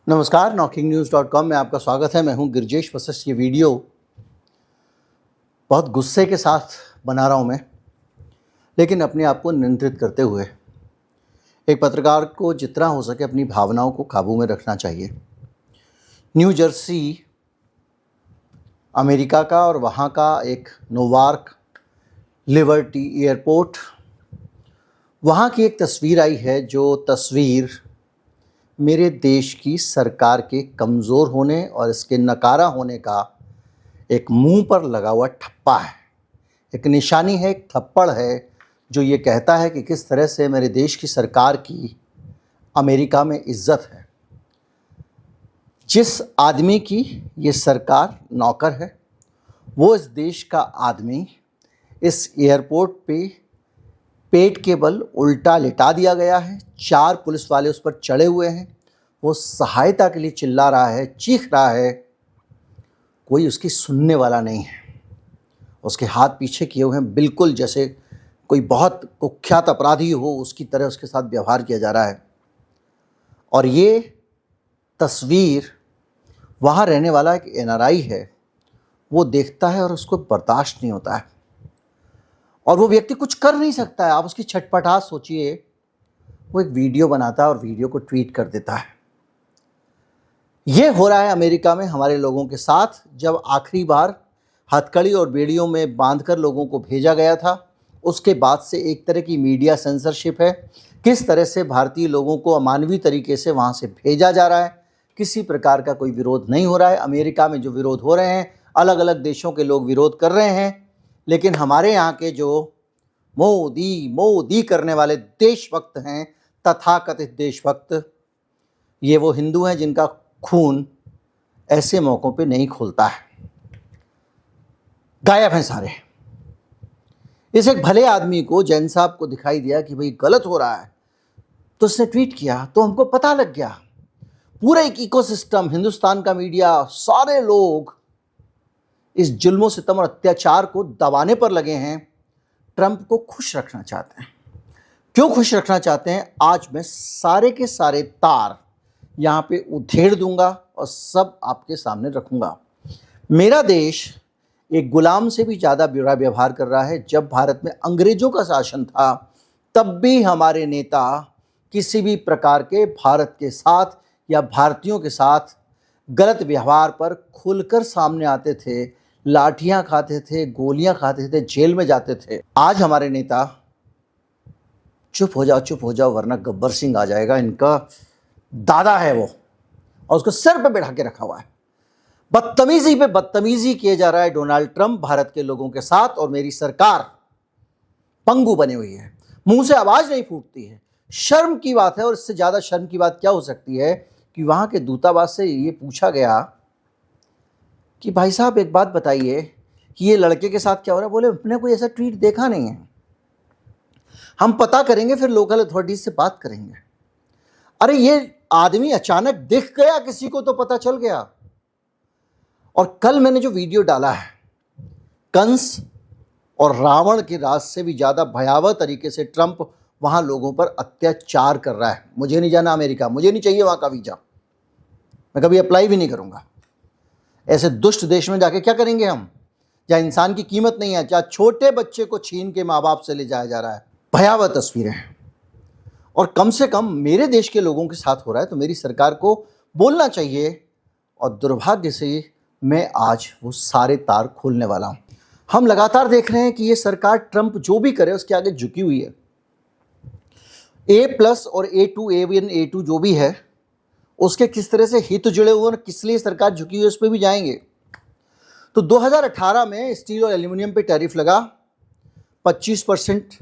नमस्कार, knocking-news.com में आपका स्वागत है। मैं हूं गिरजेश वशिष्ठ। ये वीडियो बहुत गुस्से के साथ बना रहा हूं मैं, लेकिन अपने आप को नियंत्रित करते हुए। एक पत्रकार को जितना हो सके अपनी भावनाओं को काबू में रखना चाहिए। न्यू जर्सी अमेरिका का और वहाँ का एक नोवार्क लिबर्टी एयरपोर्ट, वहाँ की एक तस्वीर आई है, जो तस्वीर मेरे देश की सरकार के कमज़ोर होने और इसके नकारा होने का एक मुंह पर लगा हुआ ठप्पा है, एक निशानी है, एक थप्पड़ है, जो ये कहता है कि किस तरह से मेरे देश की सरकार की अमेरिका में इज्जत है। जिस आदमी की ये सरकार नौकर है, वो इस देश का आदमी इस एयरपोर्ट पे पेट के बल उल्टा लिटा दिया गया है। 4 पुलिस वाले उस पर चढ़े हुए हैं। वो सहायता के लिए चिल्ला रहा है, चीख रहा है। कोई उसकी सुनने वाला नहीं है। उसके हाथ पीछे किए हुए हैं, बिल्कुल जैसे कोई बहुत कुख्यात अपराधी हो उसकी तरह उसके साथ व्यवहार किया जा रहा है। और ये तस्वीर वहाँ रहने वाला एक NRI है, वो देखता है और उसको बर्दाश्त नहीं होता है, और वो व्यक्ति कुछ कर नहीं सकता है। आप उसकी छटपटाहट सोचिए। वो एक वीडियो बनाता है और वीडियो को ट्वीट कर देता है। ये हो रहा है अमेरिका में हमारे लोगों के साथ। जब आखिरी बार हथकड़ी और बेड़ियों में बांधकर लोगों को भेजा गया था, उसके बाद से एक तरह की मीडिया सेंसरशिप है। किस तरह से भारतीय लोगों को अमानवीय तरीके से वहाँ से भेजा जा रहा है। किसी प्रकार का कोई विरोध नहीं हो रहा है। अमेरिका में जो विरोध हो रहे हैं, अलग अलग देशों के लोग विरोध कर रहे हैं, लेकिन हमारे यहाँ के जो मोदी मोदी करने वाले देशभक्त हैं, तथाकथित देशभक्त, ये वो हिंदू हैं जिनका खून ऐसे मौक़ों पे नहीं खोलता है। गायब हैं सारे। इस एक भले आदमी को, जैन साहब को दिखाई दिया कि भाई गलत हो रहा है, तो उसने ट्वीट किया, तो हमको पता लग गया। पूरा एक इकोसिस्टम, हिंदुस्तान का मीडिया, सारे लोग इस जुल्म सितम और अत्याचार को दबाने पर लगे हैं। ट्रंप को खुश रखना चाहते हैं। क्यों खुश रखना चाहते हैं? आज मैं सारे के सारे तार यहाँ पे उधेड़ दूंगा और सब आपके सामने रखूंगा। मेरा देश एक गुलाम से भी ज़्यादा बुरा व्यवहार कर रहा है। जब भारत में अंग्रेजों का शासन था, तब भी हमारे नेता किसी भी प्रकार के भारत के साथ या भारतीयों के साथ गलत व्यवहार पर खुलकर सामने आते थे, लाठियां खाते थे, गोलियां खाते थे, जेल में जाते थे। आज हमारे नेता चुप हो जाओ वरना गब्बर सिंह आ जाएगा, इनका दादा है वो, और उसको सिर पे बैठा के रखा हुआ है। बदतमीजी पे बदतमीजी किए जा रहा है डोनाल्ड ट्रंप भारत के लोगों के साथ, और मेरी सरकार पंगु बनी हुई है। मुंह से आवाज नहीं फूटती है। शर्म की बात है। और इससे ज़्यादा शर्म की बात क्या हो सकती है कि वहाँ के दूतावास से ये पूछा गया कि भाई साहब एक बात बताइए कि ये लड़के के साथ क्या हो रहा है। बोले अपने कोई ऐसा ट्वीट देखा नहीं है, हम पता करेंगे, फिर लोकल अथॉरिटीज से बात करेंगे। अरे ये आदमी अचानक दिख गया, किसी को तो पता चल गया। और कल मैंने जो वीडियो डाला है, कंस और रावण के राज से भी ज़्यादा भयावह तरीके से ट्रंप वहाँ लोगों पर अत्याचार कर रहा है। मुझे नहीं जाना अमेरिका, मुझे नहीं चाहिए वहाँ का वीज़ा, मैं कभी अप्लाई भी नहीं करूँगा। ऐसे दुष्ट देश में जाके क्या करेंगे हम, जहाँ इंसान की कीमत नहीं है, जहाँ छोटे बच्चे को छीन के माँ बाप से ले जाया जा रहा है। भयावह तस्वीरें हैं। और कम से कम मेरे देश के लोगों के साथ हो रहा है, तो मेरी सरकार को बोलना चाहिए। और दुर्भाग्य से मैं आज वो सारे तार खोलने वाला हूँ। हम लगातार देख रहे हैं कि ये सरकार ट्रंप जो भी करे उसके आगे झुकी हुई है। A+ और A2, A1, A2 जो भी है, उसके किस तरह से हित जुड़े हुए और किस लिए सरकार झुकी हुई है, उस पर भी जाएंगे। तो 2018 में स्टील और एल्यूमिनियम पे टैरिफ लगा, 25%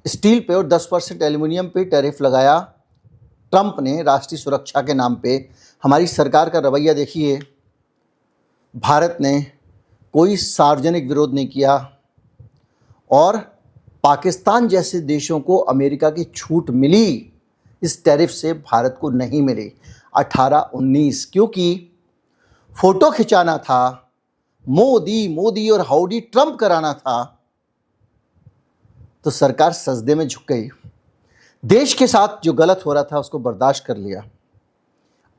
स्टील पे और 10% एल्यूमिनियम पे टैरिफ लगाया ट्रंप ने राष्ट्रीय सुरक्षा के नाम पे। हमारी सरकार का रवैया देखिए। भारत ने कोई सार्वजनिक विरोध नहीं किया, और पाकिस्तान जैसे देशों को अमेरिका की छूट मिली, इस टैरिफ से भारत को नहीं मिली। 18-19 क्योंकि फोटो खिंचाना था, मोदी मोदी और हाउडी ट्रंप कराना था, तो सरकार सजदे में झुक गई। देश के साथ जो गलत हो रहा था उसको बर्दाश्त कर लिया।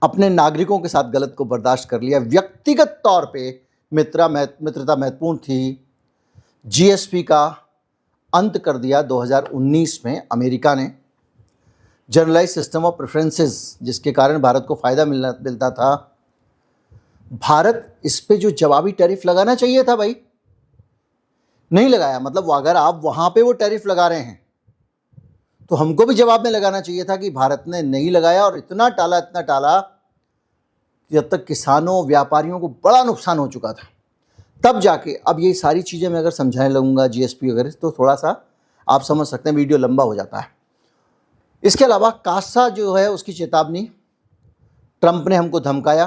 अपने नागरिकों के साथ गलत को बर्दाश्त कर लिया। व्यक्तिगत तौर पे मित्रता महत्वपूर्ण थी। जीएसपी का अंत कर दिया 2019 में अमेरिका ने। जनरलाइज सिस्टम ऑफ प्रेफरेंसेस, जिसके कारण भारत को फ़ायदा मिलता था, भारत इस पे जो जवाबी टैरिफ लगाना चाहिए था भाई, नहीं लगाया। मतलब अगर आप वहाँ पे वो टैरिफ लगा रहे हैं तो हमको भी जवाब में लगाना चाहिए था कि भारत ने नहीं लगाया, और इतना टाला कि जब तक किसानों व्यापारियों को बड़ा नुकसान हो चुका था। तब जाके अब ये सारी चीज़ें मैं अगर समझाने लगूंगा जीएसपी वगैरह, तो थोड़ा सा आप समझ सकते हैं, वीडियो लंबा हो जाता है। इसके अलावा कासा जो है उसकी चेतावनी, ट्रंप ने हमको धमकाया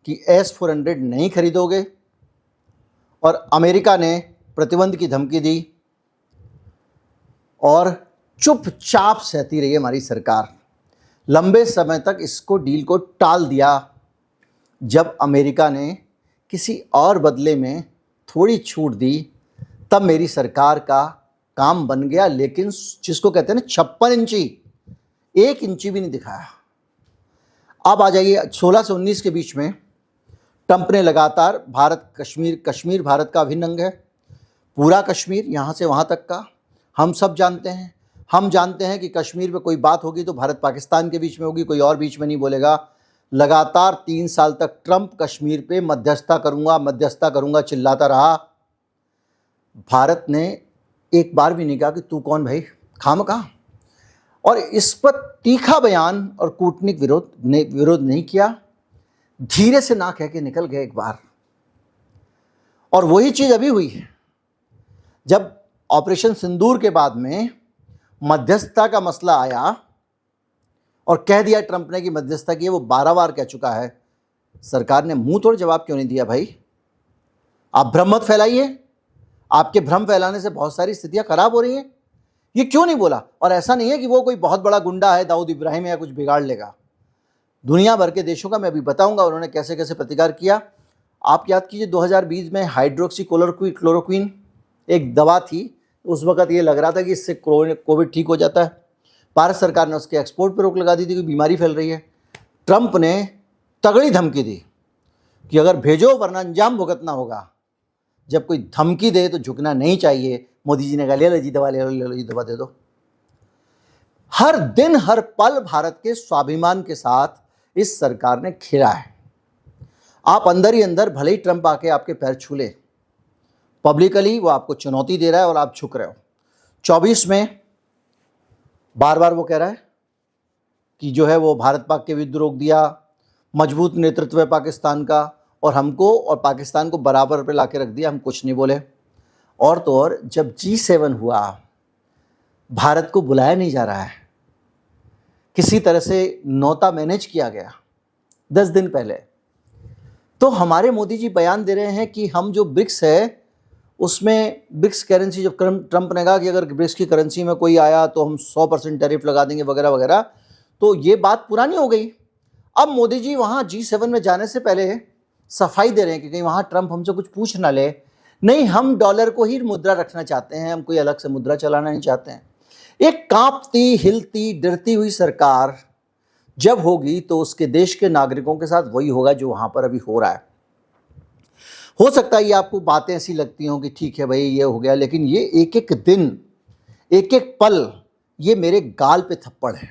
कि S-400 नहीं खरीदोगे, और अमेरिका ने प्रतिबंध की धमकी दी, और चुपचाप सहती रही हमारी सरकार। लंबे समय तक इसको डील को टाल दिया। जब अमेरिका ने किसी और बदले में थोड़ी छूट दी, तब मेरी सरकार का काम बन गया। लेकिन जिसको कहते हैं ना 56 इंची, 1 इंची भी नहीं दिखाया। अब आ जाइए 16 से 19 के बीच में ट्रंप ने लगातार कश्मीर भारत का अभिन्न अंग है। पूरा कश्मीर यहाँ से वहाँ तक का हम सब जानते हैं। हम जानते हैं कि कश्मीर पे कोई बात होगी तो भारत पाकिस्तान के बीच में होगी, कोई और बीच में नहीं बोलेगा। लगातार 3 साल तक ट्रंप कश्मीर पे मध्यस्थता करूँगा चिल्लाता रहा। भारत ने एक बार भी नहीं कहा कि तू कौन भाई, खामखा। और इस पर तीखा बयान और कूटनीतिक विरोध नहीं किया, धीरे से ना कह के निकल गए एक बार। और वही चीज़ अभी हुई है। जब ऑपरेशन सिंदूर के बाद में मध्यस्थता का मसला आया और कह दिया ट्रंप ने कि मध्यस्थता की है, वो 12 बार कह चुका है, सरकार ने मुंह तोड़ जवाब क्यों नहीं दिया भाई? आप भ्रम मत फैलाइए, आपके भ्रम फैलाने से बहुत सारी स्थितियां खराब हो रही हैं। ये क्यों नहीं बोला? और ऐसा नहीं है कि वो कोई बहुत बड़ा गुंडा है, दाऊद इब्राहिम, या कुछ बिगाड़ लेगा। दुनिया भर के देशों का मैं अभी बताऊंगा उन्होंने कैसे कैसे प्रतिकार किया। आप याद कीजिए 2020 में हाइड्रोक्सी क्लोरोक्विन एक दवा थी। उस वक्त ये लग रहा था कि इससे कोविड ठीक हो जाता है। भारत सरकार ने उसके एक्सपोर्ट पर रोक लगा दी थी कि बीमारी फैल रही है। ट्रंप ने तगड़ी धमकी दी कि अगर भेजो वरना अंजाम भुगतना होगा। जब कोई धमकी दे तो झुकना नहीं चाहिए। मोदी जी ने कहा ले लो जी दवा, ले लो जी दवा दे दो। हर दिन हर पल भारत के स्वाभिमान के साथ इस सरकार ने खेला है। आप अंदर ही अंदर भले ही ट्रंप आके आपके पैर छू ले, पब्लिकली वो आपको चुनौती दे रहा है और आप झुक रहे हो। 24 में बार बार वो कह रहा है कि जो है वो भारत पाक के विरुद्ध रोक दिया, मजबूत नेतृत्व है पाकिस्तान का, और हमको और पाकिस्तान को बराबर पे ला के रख दिया, हम कुछ नहीं बोले। और तो और जब G7 हुआ, भारत को बुलाया नहीं जा रहा है, किसी तरह से नौता मैनेज किया गया 10 दिन पहले। तो हमारे मोदी जी बयान दे रहे हैं कि हम जो ब्रिक्स है उसमें ब्रिक्स करेंसी, जब ट्रंप ने कहा कि अगर ब्रिक्स की करेंसी में कोई आया तो हम 100% टैरिफ लगा देंगे वगैरह वगैरह, तो ये बात पुरानी हो गई। अब मोदी जी वहाँ G7 में जाने से पहले सफाई दे रहे हैं कि कहीं वहाँ ट्रंप हमसे कुछ पूछ ना ले। नहीं, हम डॉलर को ही मुद्रा रखना चाहते हैं, हम कोई अलग से मुद्रा चलाना नहीं चाहते हैं। एक कांपती, हिलती, डरती हुई सरकार जब होगी तो उसके देश के नागरिकों के साथ वही होगा जो वहाँ पर अभी हो रहा है। हो सकता है ये आपको बातें ऐसी लगती हों कि ठीक है भाई ये हो गया, लेकिन ये एक एक दिन, एक एक पल ये मेरे गाल पे थप्पड़ है।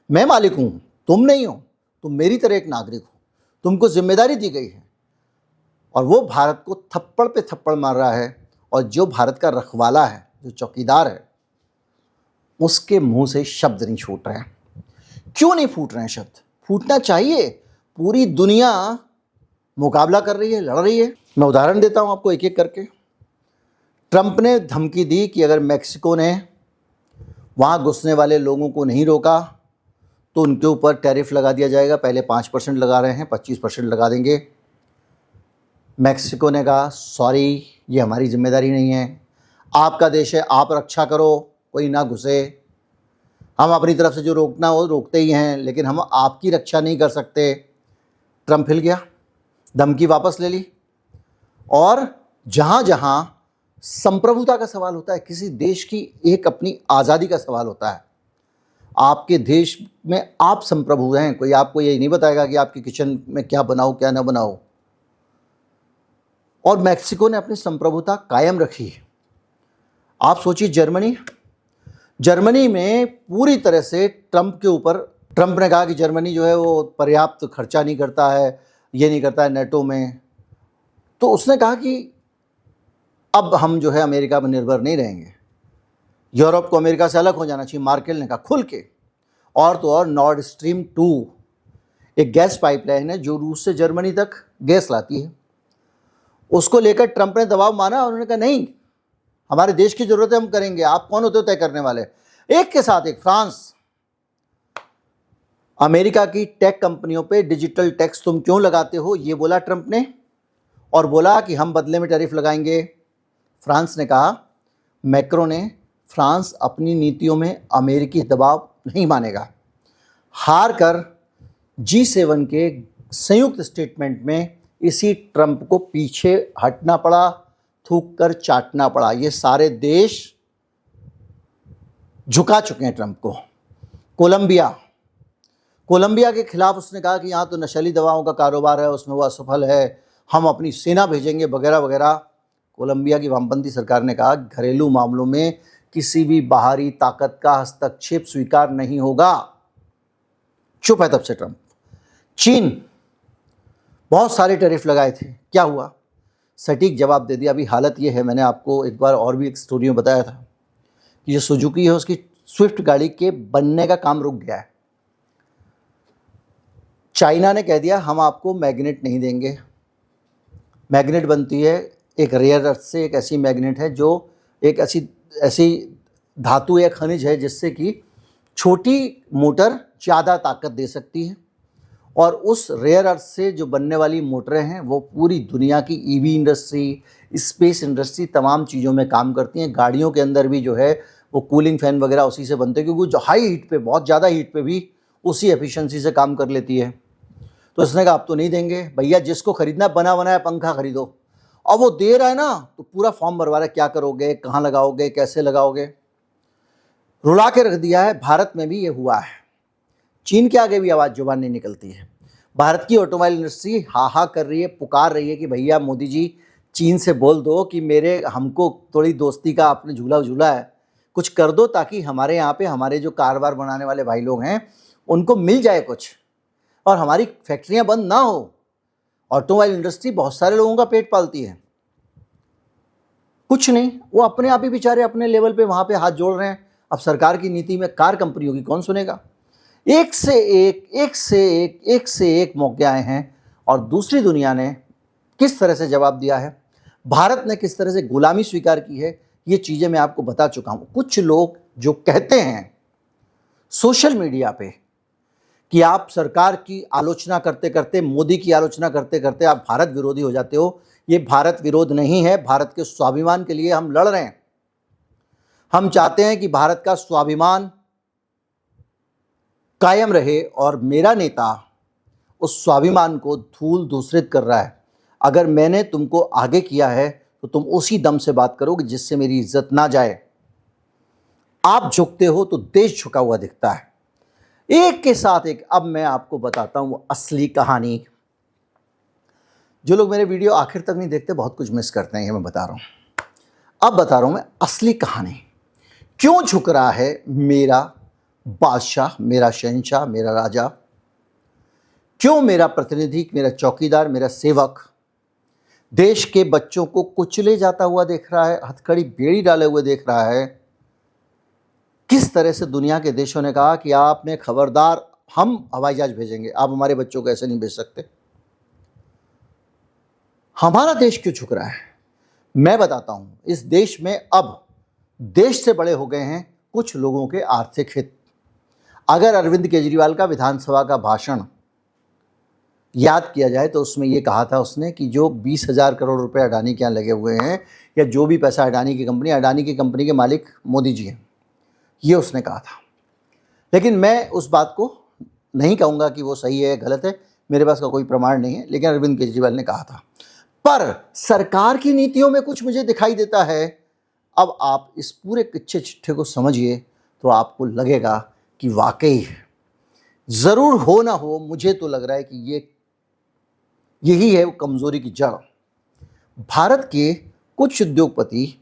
मैं मालिक हूँ, तुम नहीं हो, तुम मेरी तरह एक नागरिक हो, तुमको जिम्मेदारी दी गई है। और वो भारत को थप्पड़ पे थप्पड़ मार रहा है, और जो भारत का रखवाला है, जो चौकीदार है, उसके मुंह से शब्द नहीं छूट रहे हैं। क्यों नहीं फूट रहे हैं शब्द? फूटना चाहिए। पूरी दुनिया मुकाबला कर रही है, लड़ रही है। मैं उदाहरण देता हूं आपको एक एक करके। ट्रंप ने धमकी दी कि अगर मैक्सिको ने वहां घुसने वाले लोगों को नहीं रोका तो उनके ऊपर टैरिफ लगा दिया जाएगा। पहले 5% लगा रहे हैं, 25% लगा देंगे। मैक्सिको ने कहा सॉरी, ये हमारी जिम्मेदारी नहीं है, आपका देश है, आप रक्षा करो, कोई ना घुसे। हम अपनी तरफ से जो रोकना हो रोकते ही हैं, लेकिन हम आपकी रक्षा नहीं कर सकते। ट्रंप हिल गया, धमकी वापस ले ली। और जहाँ जहाँ संप्रभुता का सवाल होता है, किसी देश की एक अपनी आज़ादी का सवाल होता है, आपके देश में आप संप्रभु हैं, कोई आपको ये नहीं बताएगा कि आपके किचन में क्या बनाओ क्या ना बनाओ। और मैक्सिको ने अपनी संप्रभुता कायम रखी। आप सोचिए जर्मनी में पूरी तरह से ट्रंप के ऊपर, ट्रंप ने कहा कि जर्मनी जो है वो पर्याप्त खर्चा नहीं करता है, ये नहीं करता है नेटो में, तो उसने कहा कि अब हम जो है अमेरिका पर निर्भर नहीं रहेंगे, यूरोप को अमेरिका से अलग हो जाना चाहिए। मार्केल ने कहा खुल के। और तो और नॉर्ड स्ट्रीम 2 एक गैस पाइपलाइन है जो रूस से जर्मनी तक गैस लाती है, उसको लेकर ट्रंप ने दबाव माना। उन्होंने कहा नहीं, हमारे देश की जरूरत है, हम करेंगे, आप कौन होते हो तय करने वाले। एक के साथ एक फ्रांस, अमेरिका की टेक कंपनियों पे डिजिटल टैक्स तुम क्यों लगाते हो, ये बोला ट्रंप ने, और बोला कि हम बदले में टैरिफ लगाएंगे। फ्रांस ने कहा, मैक्रो ने, फ्रांस अपनी नीतियों में अमेरिकी दबाव नहीं मानेगा। हार कर G7 के संयुक्त स्टेटमेंट में इसी ट्रंप को पीछे हटना पड़ा, थूक कर चाटना पड़ा। ये सारे देश झुका चुके हैं ट्रंप को। कोलंबिया के खिलाफ उसने कहा कि यहाँ तो नशीली दवाओं का कारोबार है, उसमें वो असफल है, हम अपनी सेना भेजेंगे वगैरह वगैरह। कोलंबिया की वामपंथी सरकार ने कहा घरेलू मामलों में किसी भी बाहरी ताकत का हस्तक्षेप स्वीकार नहीं होगा। चुप है तब से ट्रंप। चीन, बहुत सारे टैरिफ लगाए थे, क्या हुआ? सटीक जवाब दे दिया। अभी हालत ये है, मैंने आपको एक बार और भी एक स्टोरी में बताया था कि जो सुजुकी है उसकी स्विफ्ट गाड़ी के बनने का काम रुक गया है। चाइना ने कह दिया हम आपको मैग्नेट नहीं देंगे। मैग्नेट बनती है एक रेयर अर्थ से, एक ऐसी मैग्नेट है जो एक ऐसी धातु या खनिज है जिससे कि छोटी मोटर ज़्यादा ताकत दे सकती है। और उस रेयर अर्थ से जो बनने वाली मोटरें हैं वो पूरी दुनिया की ईवी इंडस्ट्री, स्पेस इंडस्ट्री, तमाम चीज़ों में काम करती हैं। गाड़ियों के अंदर भी जो है वो कूलिंग फैन वगैरह उसी से बनते हैं, क्योंकि जो हाई हीट पे, बहुत ज़्यादा हीट पे भी उसी एफिशिएंसी से काम कर लेती है। तो इसने कहा आप तो नहीं देंगे भैया, जिसको खरीदना बना बनाया पंखा खरीदो। अब वो दे रहा है ना, तो पूरा फॉर्म भरवा रहा है, क्या करोगे, कहाँ लगाओगे, कैसे लगाओगे, रुला के रख दिया है। भारत में भी ये हुआ है। चीन के आगे भी आवाज़ जुबान नहीं निकलती है। भारत की ऑटोमोबाइल इंडस्ट्री हा कर रही है, पुकार रही है कि भैया मोदी जी चीन से बोल दो कि हमको थोड़ी दोस्ती का आपने झूला झूला है, कुछ कर दो ताकि हमारे यहाँ पे हमारे जो कार बनाने वाले भाई लोग हैं उनको मिल जाए कुछ, और हमारी फैक्ट्रियाँ बंद ना हो। ऑटोमोबाइल इंडस्ट्री बहुत सारे लोगों का पेट पालती है। कुछ नहीं, वो अपने आप ही बेचारे अपने लेवल पे वहाँ पे हाथ जोड़ रहे हैं। अब सरकार की नीति में कार कंपनियों की कौन सुनेगा? एक से एक मौके आए हैं, और दूसरी दुनिया ने किस तरह से जवाब दिया है, भारत ने किस तरह से गुलामी स्वीकार की है, ये चीज़ें मैं आपको बता चुका हूँ। कुछ लोग जो कहते हैं सोशल मीडिया पे कि आप सरकार की आलोचना करते करते, मोदी की आलोचना करते करते आप भारत विरोधी हो जाते हो, ये भारत विरोध नहीं है। भारत के स्वाभिमान के लिए हम लड़ रहे हैं। हम चाहते हैं कि भारत का स्वाभिमान कायम रहे, और मेरा नेता उस स्वाभिमान को धूल दूसरित कर रहा है। अगर मैंने तुमको आगे किया है तो तुम उसी दम से बात करोगे जिससे मेरी इज्जत ना जाए। आप झुकते हो तो देश झुका हुआ दिखता है। एक के साथ एक अब मैं आपको बताता हूं असली कहानी। जो लोग मेरे वीडियो आखिर तक नहीं देखते बहुत कुछ मिस करते हैं, ये मैं बता रहा हूं। अब बता रहा हूं मैं असली कहानी, क्यों झुक रहा है मेरा बादशाह, मेरा शहंशाह, मेरा राजा, क्यों मेरा प्रतिनिधि, मेरा चौकीदार, मेरा सेवक देश के बच्चों को कुचले जाता हुआ देख रहा है, हथकड़ी बेड़ी डाले हुए देख रहा है। किस तरह से दुनिया के देशों ने कहा कि आपने खबरदार, हम हवाई जहाज भेजेंगे, आप हमारे बच्चों को ऐसे नहीं भेज सकते। हमारा देश क्यों झुक रहा है मैं बताता हूं। इस देश में अब देश से बड़े हो गए हैं कुछ लोगों के आर्थिक हित। अगर अरविंद केजरीवाल का विधानसभा का भाषण याद किया जाए तो उसमें ये कहा था उसने कि जो 20,000 करोड़ रुपए अडानी के यहाँ लगे हुए हैं, या जो भी पैसा अडानी की कंपनी के मालिक मोदी जी हैं, ये उसने कहा था। लेकिन मैं उस बात को नहीं कहूँगा कि वो सही है गलत है, मेरे पास का कोई प्रमाण नहीं है, लेकिन अरविंद केजरीवाल ने कहा था। पर सरकार की नीतियों में कुछ मुझे दिखाई देता है। अब आप इस पूरे कच्चे चिट्ठे को समझिए तो आपको लगेगा कि वाकई ज़रूर हो ना हो, मुझे तो लग रहा है कि यही है वो कमज़ोरी की जड़। भारत के कुछ उद्योगपति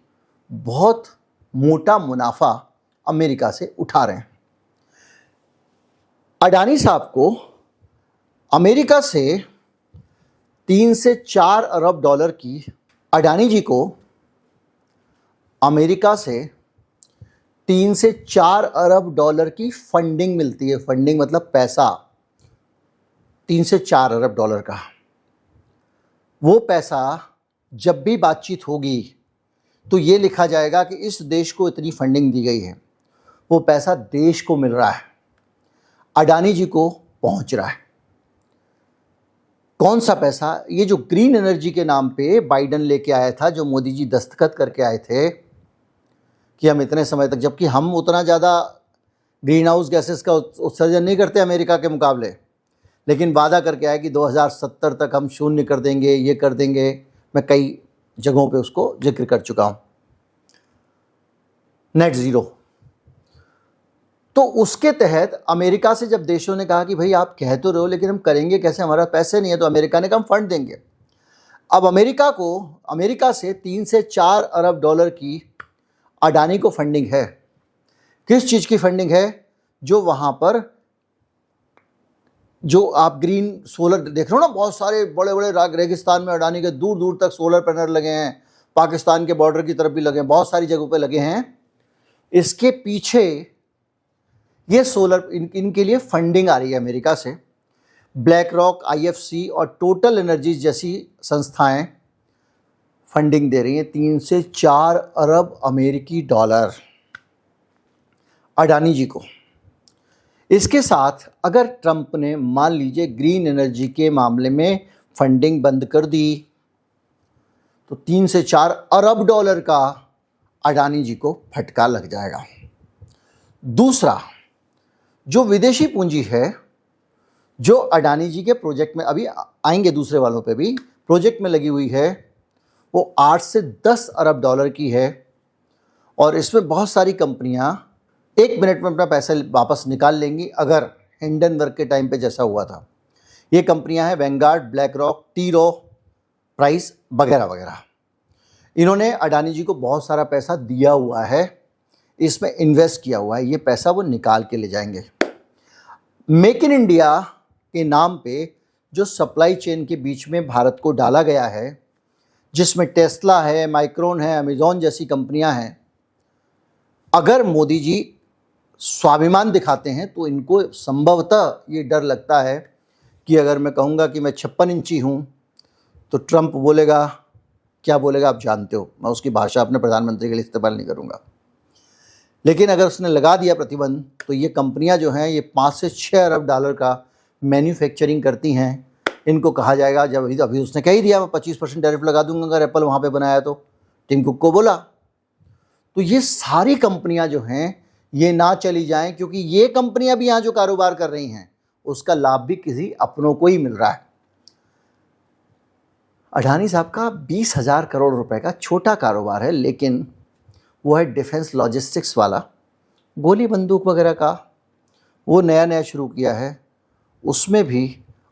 बहुत मोटा मुनाफा अमेरिका से उठा रहे हैं। अडानी साहब को अमेरिका से 3 से 4 अरब डॉलर की, अडानी जी को अमेरिका से 3 से 4 अरब डॉलर की फंडिंग मिलती है। फंडिंग मतलब पैसा, 3 से 4 अरब डॉलर का। वो पैसा जब भी बातचीत होगी तो ये लिखा जाएगा कि इस देश को इतनी फंडिंग दी गई है। वो पैसा देश को मिल रहा है, अडानी जी को पहुंच रहा है। कौन सा पैसा? ये जो ग्रीन एनर्जी के नाम पे बाइडन लेके आया था, जो मोदी जी दस्तखत करके आए थे कि हम इतने समय तक, जबकि हम उतना ज़्यादा ग्रीन हाउस गैसेस का उत्सर्जन नहीं करते अमेरिका के मुकाबले, लेकिन वादा करके आए कि 2070 तक हम शून्य कर देंगे, ये कर देंगे। मैं कई जगहों पे उसको जिक्र कर चुका हूँ, नेट ज़ीरो। तो उसके तहत अमेरिका से जब देशों ने कहा कि भाई आप कह तो रहे हो लेकिन हम करेंगे कैसे, हमारा पैसे नहीं है, तो अमेरिका ने कहा हम फंड देंगे। अब अमेरिका से 3 से 4 अरब डॉलर की अडानी को फंडिंग है। किस चीज़ की फंडिंग है? जो वहाँ पर जो आप ग्रीन सोलर देख रहे हो ना, बहुत सारे बड़े बड़े रेगिस्तान में अडानी के दूर दूर तक सोलर पैनल लगे हैं, पाकिस्तान के बॉर्डर की तरफ भी लगे हैं, बहुत सारी जगहों पे लगे हैं। इसके पीछे ये सोलर इनके लिए फंडिंग आ रही है अमेरिका से। ब्लैक रॉक, IFC और टोटल एनर्जीज जैसी संस्थाएं फंडिंग दे रही हैं, 3 से 4 अरब अमेरिकी डॉलर अडानी जी को। इसके साथ अगर ट्रंप ने मान लीजिए ग्रीन एनर्जी के मामले में फंडिंग बंद कर दी तो 3 से 4 अरब डॉलर का अडानी जी को फटका लग जाएगा। दूसरा, जो विदेशी पूंजी है जो अडानी जी के प्रोजेक्ट में, अभी आएंगे दूसरे वालों पे भी, प्रोजेक्ट में लगी हुई है, वो 8 से 10 अरब डॉलर की है। और इसमें बहुत सारी कंपनियां 1 मिनट में अपना पैसा वापस निकाल लेंगी, अगर हिंडनबर्ग के टाइम पे जैसा हुआ था। ये कंपनियां हैं वैनगार्ड, ब्लैक रॉक, टी रो प्राइस वगैरह वगैरह। इन्होंने अडानी जी को बहुत सारा पैसा दिया हुआ है, इसमें इन्वेस्ट किया हुआ है, ये पैसा वो निकाल के ले जाएंगे। मेक इन इंडिया के नाम पे जो सप्लाई चेन के बीच में भारत को डाला गया है, जिसमें टेस्ला है, माइक्रोन है, अमेजॉन जैसी कंपनियां हैं, अगर मोदी जी स्वाभिमान दिखाते हैं तो इनको संभवतः ये डर लगता है कि अगर मैं कहूँगा कि मैं 56 इंची हूँ तो ट्रंप बोलेगा, क्या बोलेगा आप जानते हो, मैं उसकी भाषा अपने प्रधानमंत्री के लिए इस्तेमाल नहीं करूँगा। लेकिन अगर उसने लगा दिया प्रतिबंध तो ये कंपनियां जो हैं ये 5 से 6 अरब डॉलर का मैन्युफैक्चरिंग करती हैं। इनको कहा जाएगा, जब अभी उसने कह ही दिया मैं 25% टैरिफ लगा दूंगा अगर एप्पल वहाँ पे बनाया तो, टिम कुक को बोला। तो ये सारी कंपनियां जो हैं ये ना चली जाएं, क्योंकि ये कंपनियां भी यहाँ जो कारोबार कर रही हैं उसका लाभ भी किसी अपनों को ही मिल रहा है। अडानी साहब का 20,000 करोड़ रुपए का छोटा कारोबार है, लेकिन वो है डिफेंस लॉजिस्टिक्स वाला, गोली बंदूक वगैरह का, वो नया शुरू किया है। उसमें भी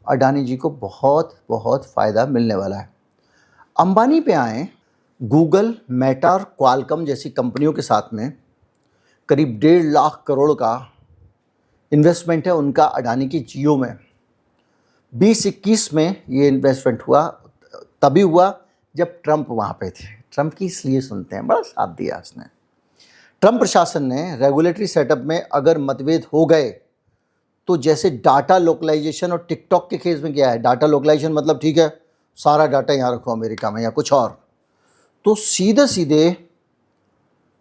अडानी जी को बहुत बहुत फ़ायदा मिलने वाला है। अंबानी पे आए, गूगल, मेटा और क्वालकॉम जैसी कंपनियों के साथ में करीब 1.5 लाख करोड़ का इन्वेस्टमेंट है उनका अडानी की जियो में। 2021 में ये इन्वेस्टमेंट हुआ, तभी हुआ जब ट्रंप वहाँ पे थे। ट्रंप की इसलिए सुनते हैं, बड़ा साथ दिया उसने। ट्रंप प्रशासन ने रेगुलेटरी सेटअप में अगर मतभेद हो गए तो जैसे डाटा लोकलाइजेशन और टिकटॉक के केस में क्या है, डाटा लोकलाइजेशन मतलब ठीक है सारा डाटा यहाँ रखो अमेरिका में या कुछ और, तो सीधे सीधे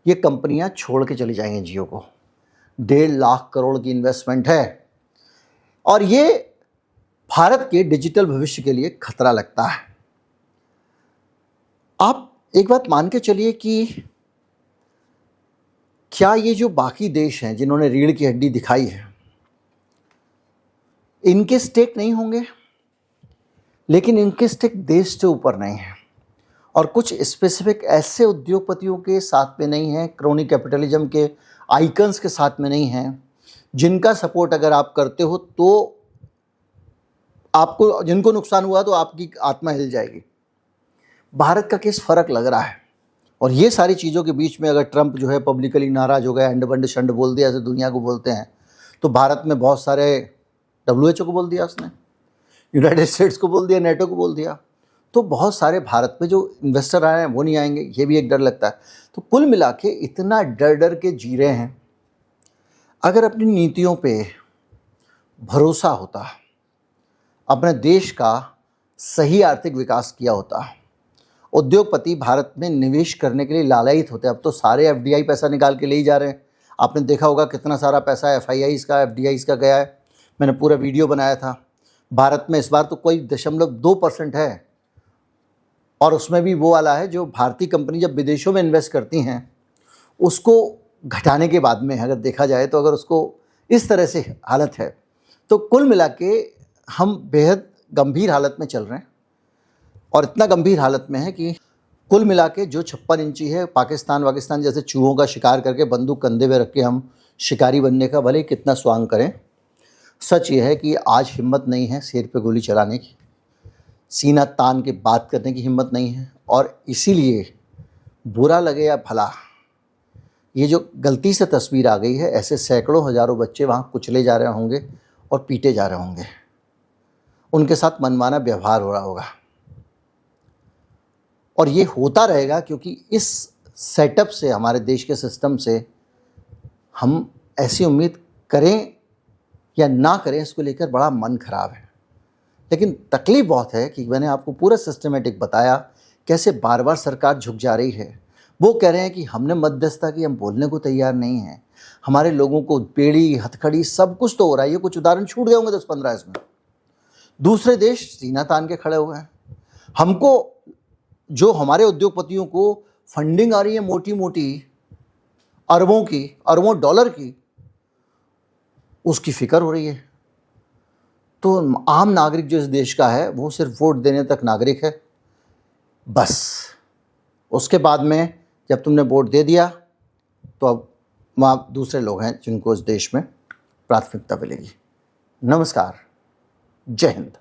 ये कंपनियां छोड़ के चली जाएंगी जियो को। 1.5 लाख करोड़ की इन्वेस्टमेंट है और ये भारत के डिजिटल भविष्य के लिए खतरा लगता है। आप एक बात मान के चलिए कि क्या ये जो बाकी देश हैं जिन्होंने रीढ़ की हड्डी दिखाई है, इनके स्टेक नहीं होंगे, लेकिन इनके स्टेक देश से ऊपर नहीं है और कुछ स्पेसिफिक ऐसे उद्योगपतियों के साथ में नहीं है, क्रोनी कैपिटलिज्म के आइकन्स के साथ में नहीं है, जिनका सपोर्ट अगर आप करते हो तो आपको, जिनको नुकसान हुआ तो आपकी आत्मा हिल जाएगी। भारत का केस फर्क लग रहा है। और ये सारी चीज़ों के बीच में अगर ट्रंप जो है पब्लिकली नाराज़ हो गया, अंड बंड शंड बोल दिया ऐसे दुनिया को बोलते हैं, तो भारत में बहुत सारे, WHO को बोल दिया उसने, यूनाइटेड स्टेट्स को बोल दिया, नेटो को बोल दिया, तो बहुत सारे भारत में जो इन्वेस्टर आए हैं वो नहीं आएंगे, ये भी एक डर लगता है। तो कुल मिला के इतना डर डर के जी रहे हैं। अगर अपनी नीतियों पे भरोसा होता, अपने देश का सही आर्थिक विकास किया होता, उद्योगपति भारत में निवेश करने के लिए लालायित होते। अब तो सारे FDI पैसा निकाल के ले ही जा रहे हैं। आपने देखा होगा कितना सारा पैसा FIIs का, FDIs का गया है। मैंने पूरा वीडियो बनाया था। भारत में इस बार तो कोई 0.2% है, और उसमें भी वो वाला है जो भारतीय कंपनी जब विदेशों में इन्वेस्ट करती हैं उसको घटाने के बाद में अगर देखा जाए तो अगर उसको इस तरह से हालत है, तो कुल मिला के हम बेहद गंभीर हालत में चल रहे हैं। और इतना गंभीर हालत में है कि कुल मिला के जो 56 इंची है, पाकिस्तान जैसे चूहों का शिकार करके बंदूक कंधे पे रख के हम शिकारी बनने का भले ही कितना स्वांग करें, सच ये है कि आज हिम्मत नहीं है सिर पे गोली चलाने की, सीना तान के बात करने की हिम्मत नहीं है। और इसीलिए बुरा लगे या भला, ये जो गलती से तस्वीर आ गई है, ऐसे सैकड़ों हज़ारों बच्चे वहाँ कुचले जा रहे होंगे और पीटे जा रहे होंगे, उनके साथ मनमाना व्यवहार हो रहा होगा। और ये होता रहेगा क्योंकि इस सेटअप से, हमारे देश के सिस्टम से हम ऐसी उम्मीद करें या ना करें, इसको लेकर बड़ा मन खराब है। लेकिन तकलीफ बहुत है कि मैंने आपको पूरा सिस्टमेटिक बताया कैसे बार बार सरकार झुक जा रही है। वो कह रहे हैं कि हमने मध्यस्थता की, हम बोलने को तैयार नहीं हैं, हमारे लोगों को बेड़ी हथकड़ी सब कुछ तो हो रहा है। ये कुछ उदाहरण छूट गए होंगे 10-15 इसमें। दूसरे देश सीना तान के खड़े हुए हैं। हमको, जो हमारे उद्योगपतियों को फंडिंग आ रही है मोटी मोटी अरबों की, अरबों डॉलर की, उसकी फिक्र हो रही है। तो आम नागरिक जो इस देश का है वो सिर्फ वोट देने तक नागरिक है, बस। उसके बाद में जब तुमने वोट दे दिया तो अब वहाँ दूसरे लोग हैं जिनको इस देश में प्राथमिकता मिलेगी। नमस्कार, जय हिंद।